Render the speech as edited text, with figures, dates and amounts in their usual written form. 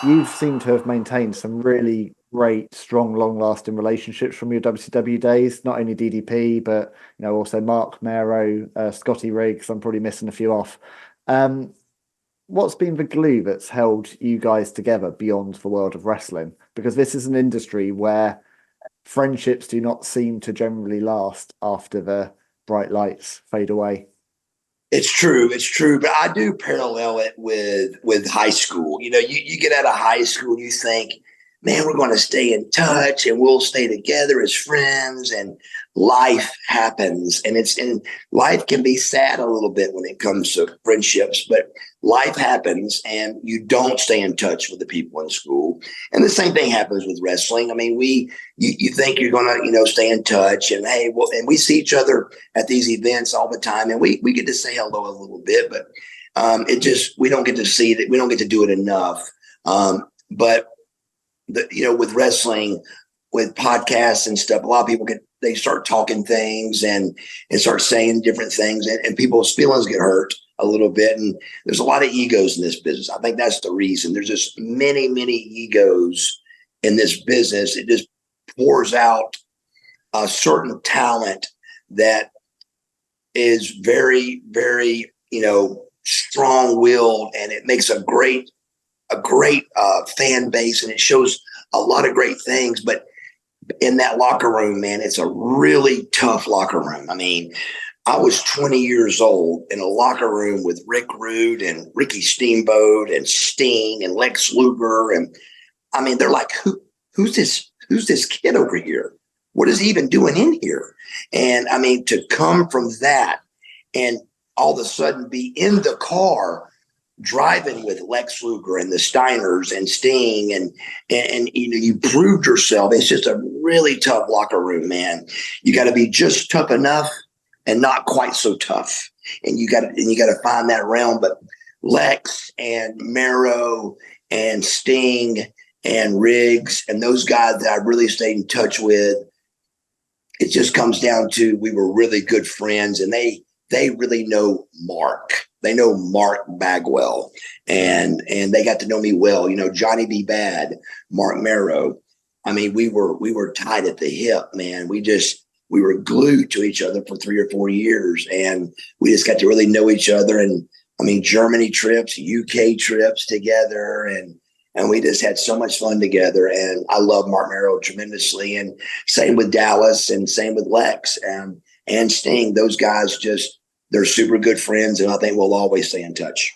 you've seemed to have maintained some really great, strong, long-lasting relationships from your WCW days. Not only DDP, but also Mark Mero, Scotty Riggs. I'm probably missing a few off. Um, what's been the glue that's held you guys together beyond the world of wrestling? Because this is an industry where friendships do not seem to generally last after the bright lights fade away. It's true. It's true. But I do parallel it with high school. You get out of high school and you think, man, we're going to stay in touch and we'll stay together as friends, and life happens. And life can be sad a little bit when it comes to friendships, but life happens and you don't stay in touch with the people in school. And the same thing happens with wrestling. I mean, you think you're going to, stay in touch, and hey, well, and we see each other at these events all the time, and we get to say hello a little bit, but we don't get to see that. We don't get to do it enough. But with wrestling, with podcasts and stuff, a lot of people they start talking things and start saying different things, and people's feelings get hurt a little bit. And there's a lot of egos in this business. I think that's the reason. There's just many, many egos in this business. It just pours out a certain talent that is very, very, strong-willed, and it makes a great fan base, and it shows a lot of great things. But in that locker room, man, it's a really tough locker room. I mean, I was 20 years old in a locker room with Rick Rude and Ricky Steamboat and Sting and Lex Luger. And I mean, they're like, who's this kid over here? What is he even doing in here? And I mean, to come from that and all of a sudden be in the car driving with Lex Luger and the Steiners and Sting, and you proved yourself. It's just a really tough locker room, man. You got to be just tough enough and not quite so tough, and you got to find that realm. But Lex and Mero and Sting and Riggs and those guys that I really stayed in touch with, it just comes down to we were really good friends, and they really know Mark. They know Mark Bagwell, and they got to know me well. Johnny B. Bad, Mark Mero. I mean, we were tied at the hip, man. We were glued to each other for 3 or 4 years, and we just got to really know each other. And I mean, Germany trips, UK trips together, and we just had so much fun together. And I love Mark Mero tremendously, and same with Dallas, and same with Lex and Sting. Those guys they're super good friends, and I think we'll always stay in touch.